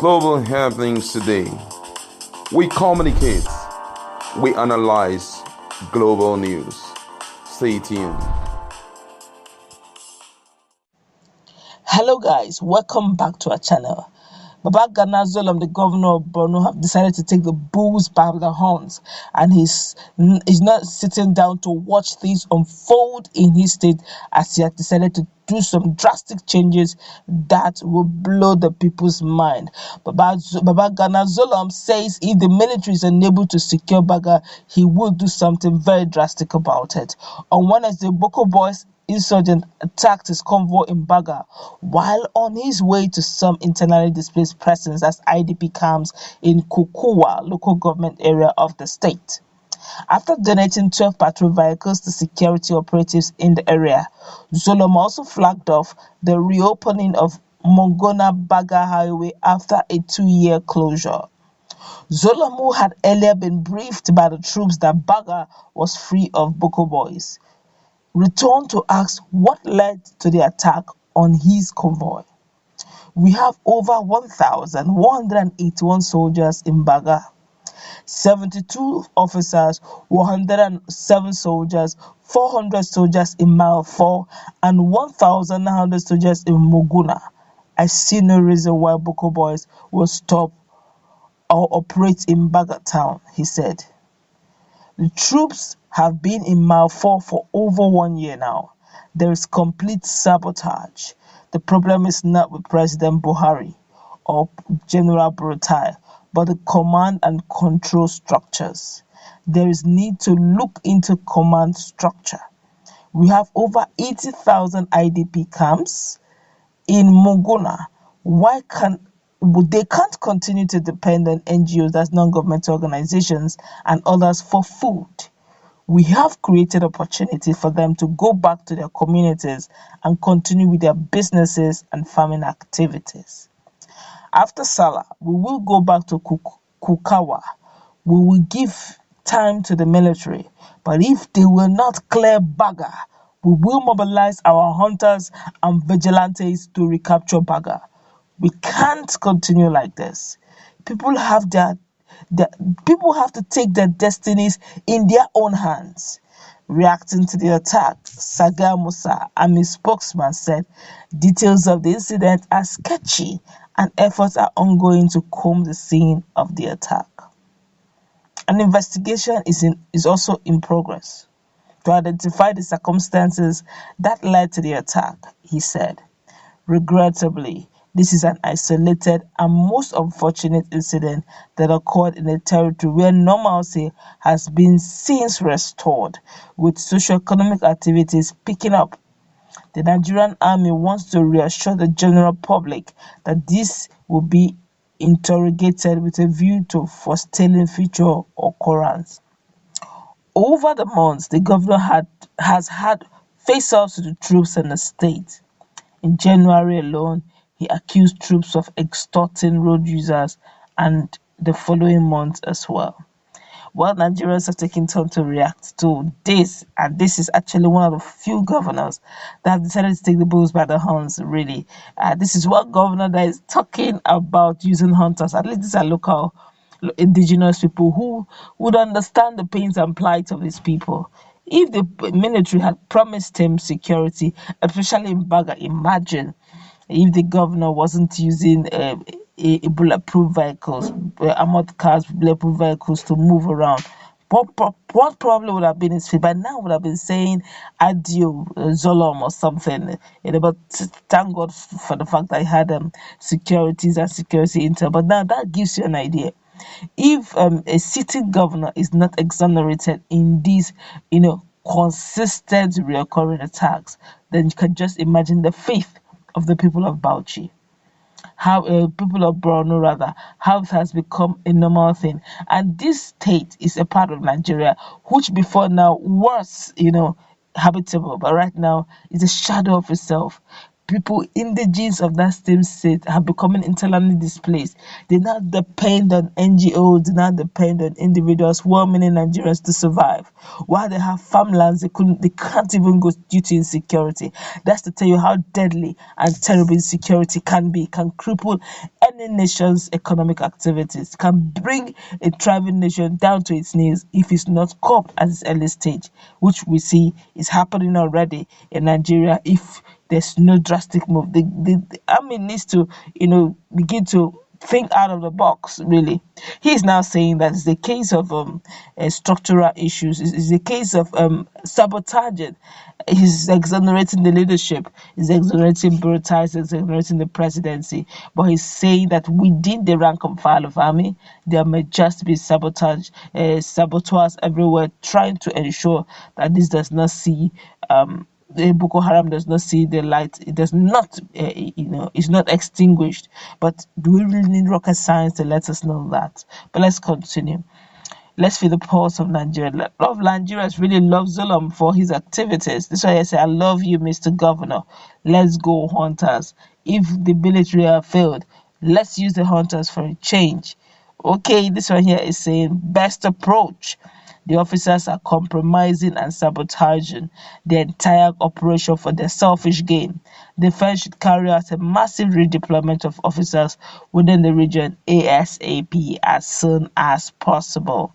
global happenings today. We communicate, we analyze global news. Stay tuned. Hello guys, welcome back to our channel. Zulum, the governor of Borno, have decided to take the bulls by the horns, and he's not sitting down to watch things unfold in his state, as he has decided to do some drastic changes that will blow the people's mind. Zulum says if the military is unable to secure Baga, he will do something very drastic about it. On Wednesday, Boko boys insurgent attacked his convoy in Baga while on his way to some internally displaced persons as IDP camps in Kukuwa local government area of the state. After donating 12 patrol vehicles to security operatives in the area, Zulum also flagged off the reopening of Mongona-Baga highway after a 2-year closure. Zulum, who had earlier been briefed by the troops that Baga was free of Boko boys, returned to ask what led to the attack on his convoy. We have over 1,181 soldiers in Baga, 72 officers, 107 soldiers, 400 soldiers in Mile 4, and 1,900 soldiers in Moguna. I see no reason why Boko boys will stop or operate in Baga town, he said. The troops have been in Mile 4 for over 1 year now. There is complete sabotage. The problem is not with President Buhari or General Burutai, but the command and control structures. There is need to look into command structure. We have over 80,000 IDP camps in Moguna. They can't continue to depend on NGOs, that's non-governmental organizations, and others for food. We have created opportunity for them to go back to their communities and continue with their businesses and farming activities. After Salah, we will go back to Kukawa. We will give time to the military, but if they will not clear Baga, we will mobilize our hunters and vigilantes to recapture Baga. We can't continue like this. People have to take their destinies in their own hands. Reacting to the attack, Saga Musa, army spokesman, said details of the incident are sketchy and efforts are ongoing to comb the scene of the attack. An investigation is also in progress to identify the circumstances that led to the attack, he said. Regrettably, this is an isolated and most unfortunate incident that occurred in a territory where normalcy has been since restored, with socio-economic activities picking up. The Nigerian army wants to reassure the general public that this will be interrogated with a view to forestalling future occurrence. Over the months, the governor has had face-offs with the troops and the state. In January alone, he accused troops of extorting road users, and the following month as well. Well, Nigerians have taken time to react to this, and this is actually one of the few governors that have decided to take the bulls by the horns, really. This is one governor that is talking about using hunters. At least these are local indigenous people who would understand the pains and plight of his people. If the military had promised him security, especially in Baga, imagine if the governor wasn't using bulletproof vehicles, armored cars, bulletproof vehicles to move around. What problem would have been his feet? By now would have been saying adieu, Zulum or something. But thank God for the fact that he had securities and security intel. But now that gives you an idea. If a sitting governor is not exonerated in these, consistent recurring attacks, then you can just imagine the faith of the people of Bauchi, how people of Borno rather, how it has become a normal thing. And this state is a part of Nigeria, which before now was, habitable, but right now is a shadow of itself. People indigenous of that same state have become internally displaced. They now depend on NGOs, they now depend on individuals, well-meaning Nigerians to survive. While they have farmlands, they can't even go due to insecurity. That's to tell you how deadly and terrible insecurity can be. It can cripple any nation's economic activities, can bring a thriving nation down to its knees if it's not caught at its early stage, which we see is happening already in Nigeria if there's no drastic move. The army needs to, begin to think out of the box, really. He's now saying that it's a case of structural issues. It's a case of sabotaging. He's exonerating the leadership. He's exonerating Burutai. He's exonerating the presidency. But he's saying that within the rank and file of army, there may just be saboteurs everywhere, trying to ensure that this does not see Boko Haram does not see the light. It does not, it's not extinguished. But do we really need rocket science to let us know that? But let's continue. Let's feel the pulse of Nigeria. A lot of Nigerians really love Zulum for his activities. This is why I say, I love you, Mr. Governor. Let's go, hunters. If the military have failed, let's use the hunters for a change. Okay, this one here is saying best approach. The officers are compromising and sabotaging the entire operation for their selfish gain. The Defense should carry out a massive redeployment of officers within the region ASAP as soon as possible.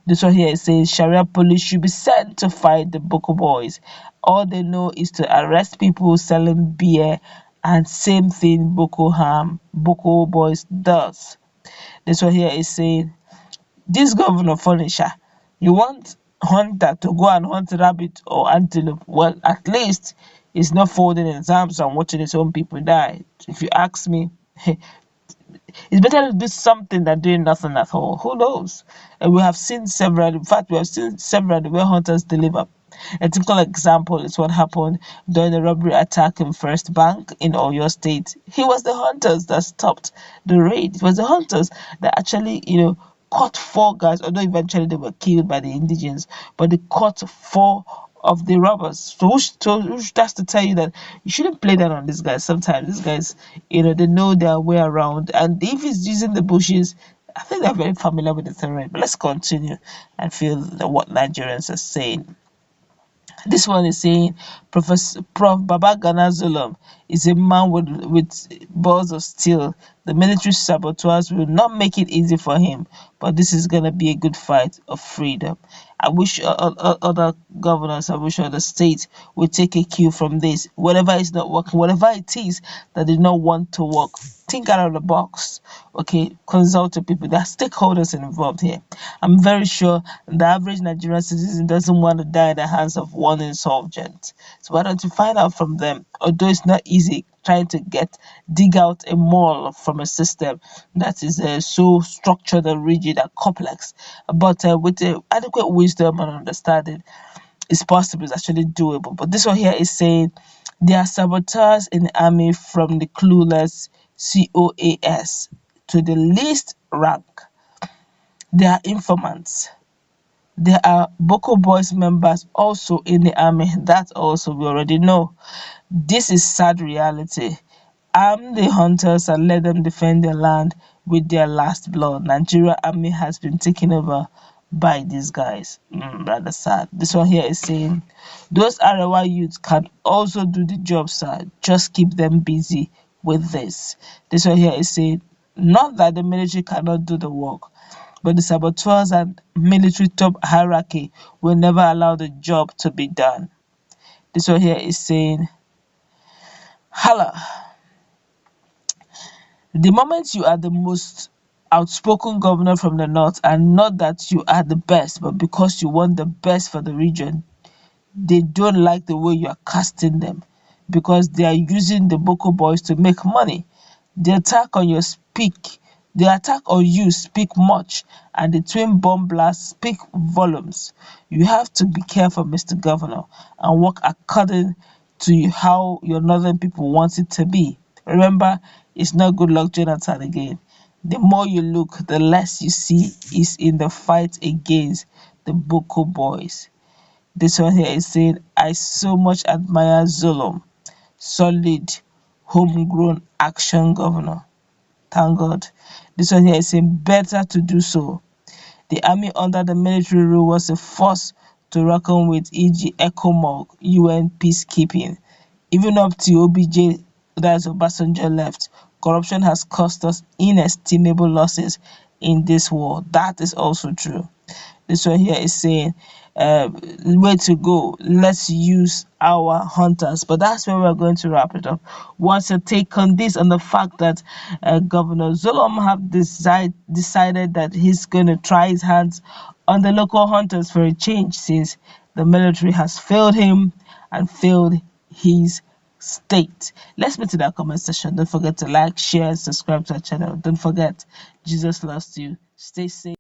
This one here says Sharia police should be sent to fight the Boko boys. All they know is to arrest people selling beer, and same thing Boko boys does. This one here is saying this governor furnisher, you want hunter to go and hunt rabbit or antelope? Well, at least he's not folding his arms and watching his own people die. If you ask me, it's better to do something than doing nothing at all. Who knows? And we have seen several, in fact, we have seen several where hunters deliver. A typical example is what happened during the robbery attack in First Bank in Oyo State. It was the hunters that stopped the raid. It was the hunters that actually, caught 4 guys, although eventually they were killed by the indigents, but they caught 4 of the robbers. Which that's to tell you that you shouldn't play that on these guys. Sometimes these guys, they know their way around, and if he's using the bushes, I think they're very familiar with the terrain. But let's continue and feel what Nigerians are saying. This one is saying Prof. Babagana Zulum is a man with balls of steel. The military saboteurs will not make it easy for him, but this is going to be a good fight of freedom. I wish other governors, I wish other states would take a cue from this. Whatever is not working, whatever it is that they don't want to work, think out of the box. Okay, consult the people. There are stakeholders involved here. I'm very sure the average Nigerian citizen doesn't want to die in the hands of one insurgent. So why don't you find out from them? Although it's not easy trying to dig out a mole from a system that is so structured and rigid and complex, but with adequate wisdom and understanding, it's possible. It's actually doable. But this one here is saying there are saboteurs in the army from the clueless COAS to the least rank. There are informants. There are Boko Boys members also in the army. That also we already know. This is sad reality. Arm the hunters and let them defend their land with their last blood. Nigeria army has been taken over by these guys. Rather sad. This one here is saying those Arewa youths can also do the job, sir. Just keep them busy with this. This one here is saying not that the military cannot do the work, but the saboteurs and military top hierarchy will never allow the job to be done. This one here is saying, Hala, the moment you are the most outspoken governor from the north, and not that you are the best, but because you want the best for the region, they don't like the way you are casting them because they are using the Boko boys to make money. The attack on you speak much, and the twin bomb blasts speak volumes. You have to be careful, Mr. Governor, and work according to how your northern people want it to be. Remember, it's not good luck Jonathan again. The more you look, the less you see is in the fight against the Boko boys. This one here is saying, I so much admire Zulum, solid, homegrown action governor. Thank God. This one here is saying, better to do so. The army under the military rule was a force to reckon with, e.g. ECOMOG, UN peacekeeping. Even up to OBJ, that is Obasanjo left, corruption has cost us inestimable losses in this war. That is also true. This one here is saying, way to go, let's use our hunters. But that's where we're going to wrap it up. What's your take on this, on the fact that Governor Zulum have decided that he's going to try his hands on the local hunters for a change, since the military has failed him and failed his state? Let's meet in that comment section. Don't forget to like, share, and subscribe to our channel. Don't forget, Jesus loves you. Stay safe.